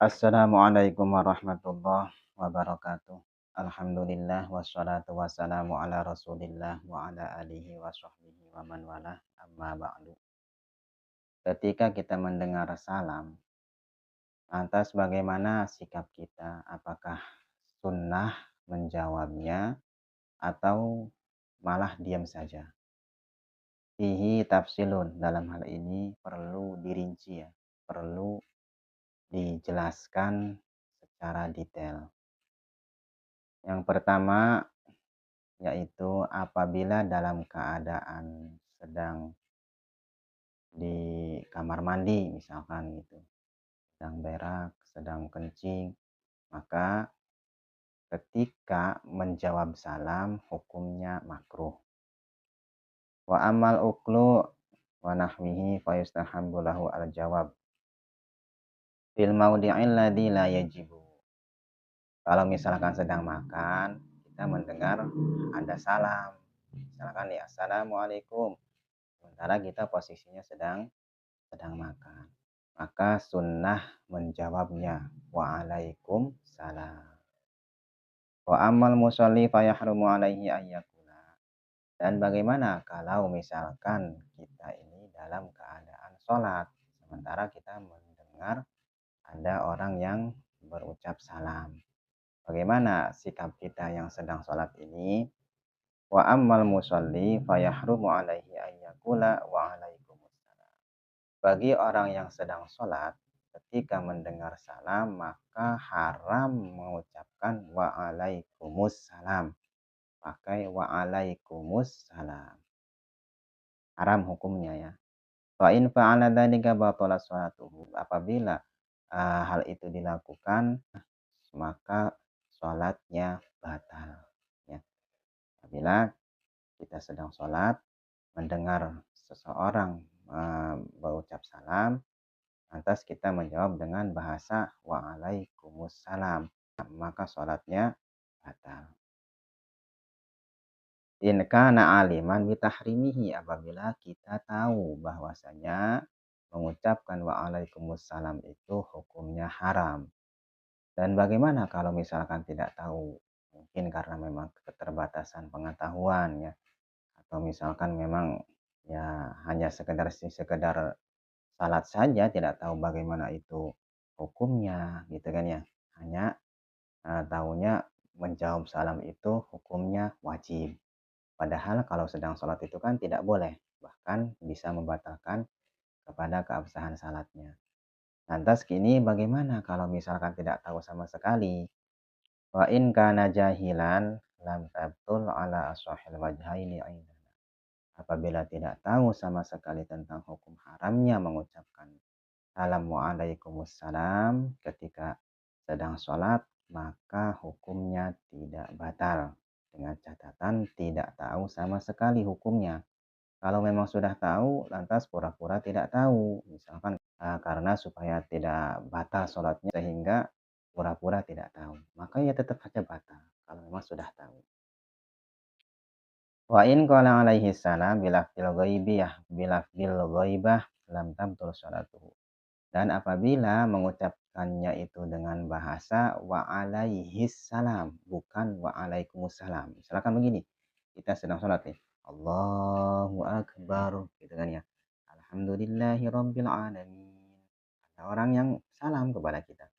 Assalamualaikum warahmatullahi wabarakatuh. Alhamdulillah wassalatu wassalamu ala Rasulillah wa ala alihi wa sahbihi wa man walah amma ba'du. Ketika kita mendengar salam, lantas bagaimana sikap kita? Apakah sunnah menjawabnya atau malah diam saja? Fihi tafsilun, dalam hal ini perlu dirinci ya, perlu dijelaskan secara detail. Yang pertama yaitu apabila dalam keadaan sedang di kamar mandi misalkan gitu, sedang berak, sedang kencing, maka ketika menjawab salam hukumnya makruh. Wa amal uklu wa nahwihi fa yustahabbu lahu al jawab fil maudi'il ladzi la yajibu. Kalau misalkan sedang makan, kita mendengar ada salam. Misalkan ya, assalamualaikum. Sementara kita posisinya sedang makan. Maka sunnah menjawabnya waalaikumsalam. Wa amal musolli fayahrumu alaihi ayyakula. Dan bagaimana kalau misalkan kita ini dalam keadaan sholat, sementara kita mendengar ada orang yang berucap salam. Bagaimana sikap kita yang sedang sholat ini? Wa ammal musolli fayahrumu alaihi ayyakula wa alaikumussalam. Bagi orang yang sedang sholat, ketika mendengar salam, maka haram mengucapkan wa'alaikumussalam. Pakai wa'alaikumussalam. Haram hukumnya ya. Fa'in fa'ala dzalika batalat sholatuhu. Apabila hal itu dilakukan, maka sholatnya batal. Ya. Apabila kita sedang sholat, mendengar seseorang berucap salam, lantas kita menjawab dengan bahasa waalaikumsalam, maka sholatnya batal. In kana aliman bitahrimihi, apabila kita tahu bahwasanya mengucapkan waalaikumsalam itu hukumnya haram. Dan bagaimana kalau misalkan tidak tahu? Mungkin karena memang keterbatasan pengetahuan ya, atau misalkan memang ya hanya sekedar salat saja tidak tahu bagaimana itu hukumnya gitu kan ya. Hanya tahunya menjawab salam itu hukumnya wajib. Padahal kalau sedang sholat itu kan tidak boleh, bahkan bisa membatalkan kepada keabsahan salatnya. Lantas kini bagaimana kalau misalkan tidak tahu sama sekali? Wa in kana jahilan lam tabtul ala ashahil wajhaini aidan. Apabila tidak tahu sama sekali tentang hukum haramnya mengucapkan Assalamualaikumussalam ketika sedang sholat, maka hukumnya tidak batal. Dengan catatan tidak tahu sama sekali hukumnya. Kalau memang sudah tahu, lantas pura-pura tidak tahu. Misalkan karena supaya tidak batal sholatnya sehingga pura-pura tidak tahu. Maka ya tetap saja batal kalau memang sudah tahu. Wa in qala alaihi salam bilafdil ghaibiyah bilafdil ghaibah lam tabtul sholatuhu. Dan apabila mengucapkannya itu dengan bahasa wa alaihi salam, bukan wa alaikumussalam. Misalkan begini, kita sedang sholat nih. Allahu Akbar, gitu kan ya. Alhamdulillahi Rabbil Alamin. Ada orang yang salam kepada kita.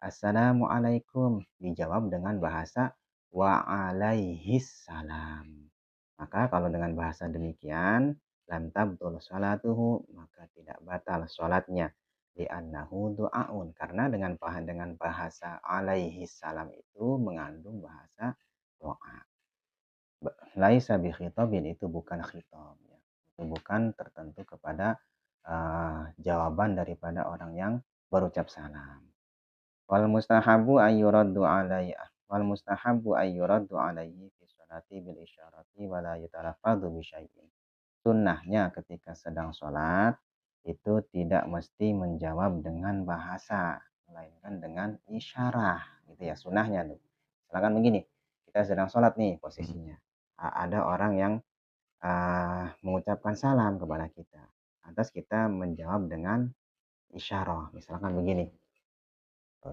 Assalamualaikum, dijawab dengan bahasa wa alaihi salam. Maka kalau dengan bahasa demikian, lam tabtul salatuhu, maka tidak batal sholatnya. Li'annahu du'aun. Karena dengan bahasa alaihi salam itu mengandung bahasa doa. Laisa bi khitabin, itu bukan khitab. Ya. Itu bukan tertentu kepada jawaban daripada orang yang berucap salam. Wal mustahabu ayyuraddu alaihi fi sholati bil isyarati wa la yatalaffadhu bi syai'in. Sunnahnya ketika sedang sholat itu tidak mesti menjawab dengan bahasa, melainkan dengan isyarah gitu ya, sunnahnya tuh. Misalkan begini, kita sedang sholat nih posisinya. Ada orang yang mengucapkan salam kepada kita. Lantas kita menjawab dengan isyarah. Misalkan begini.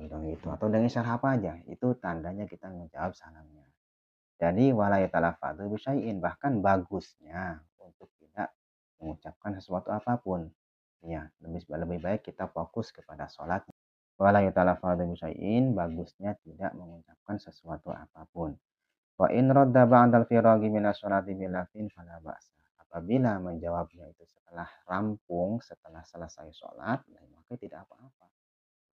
itu atau dengan isyarat apa aja, itu tandanya kita menjawab salamnya. Jadi wala yatalafadzu bisyai'in, bahkan bagusnya untuk tidak mengucapkan sesuatu apapun. Ya, lebih baik kita fokus kepada sholat. Wala yatalafadzu bisyai'in, bagusnya tidak mengucapkan sesuatu apapun. Wa in radda ba'dal firaghi minas sholati bilafin fala ba'sa. Apabila menjawabnya itu setelah rampung, setelah selesai sholat, maka tidak apa-apa.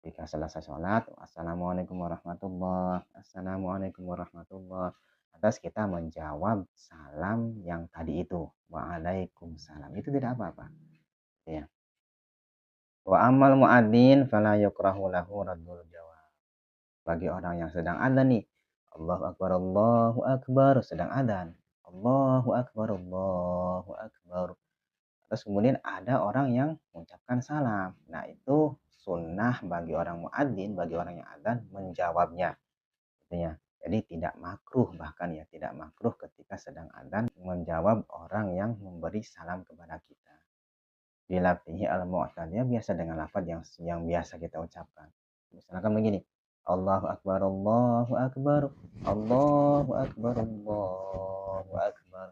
Jika selesai sholat, assalamualaikum warahmatullah, assalamualaikum warahmatullah. Atas kita menjawab salam yang tadi itu, waalaikumsalam. Itu tidak apa-apa. Ya. Wa amal muadzin fala yukrahu lahu raddul jawab. Bagi orang yang sedang adzan nih, Allahu akbar, Allahu akbar, sedang adzan. Allahu akbar, Allahu akbar. Terus kemudian ada orang yang mengucapkan salam. Nah, itu sunnah bagi orang muadzin, bagi orang yang adzan menjawabnya. Gitu ya. Jadi tidak makruh, bahkan ya tidak makruh ketika sedang adzan menjawab orang yang memberi salam kepada kita. Bila fihi al-mu'tad, ya biasa dengan lafaz yang biasa kita ucapkan. Misalkan begini, Allahu akbar, Allahu akbar, Allahu akbar, Allahu akbar.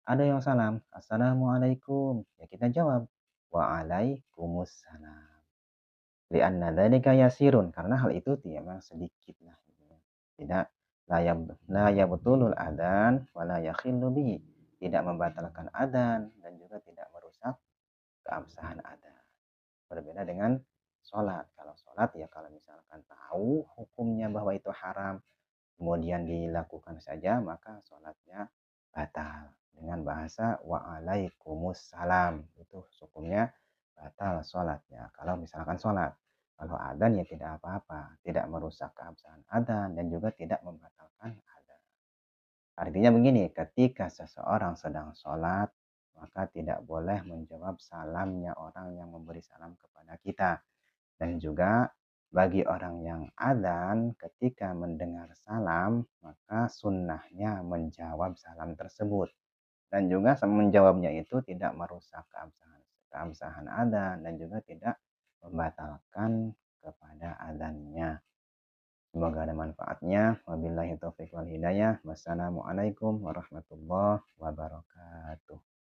Ada yang salam, assalamualaikum. Ya kita jawab, waalaikumsalam. Lianna dzalika yasirun, karena hal itu memang sedikit lah. Tidak la yabtulul adzan wa la yakhillu bihi. Tidak membatalkan adzan dan juga tidak merusak keabsahan adzan. Berbeda dengan sholat. Kalau sholat ya kalau misalkan tahu hukumnya bahwa itu haram, kemudian dilakukan saja, maka sholatnya batal. Dengan bahasa waalaikumsalam, itu hukumnya batal sholatnya. Kalau misalkan sholat. Kalau adzan ya tidak apa-apa, tidak merusak keabsahan adzan dan juga tidak membatalkan adzan. Artinya begini, ketika seseorang sedang sholat, maka tidak boleh menjawab salamnya orang yang memberi salam kepada kita. Dan juga bagi orang yang adzan, ketika mendengar salam, maka sunnahnya menjawab salam tersebut. Dan juga menjawabnya itu tidak merusak keabsahan adzan dan juga tidak membatalkan kepada adzannya. Semoga ada manfaatnya. Wabillahi taufiq wal hidayah. Wassalamualaikum warahmatullahi wabarakatuh.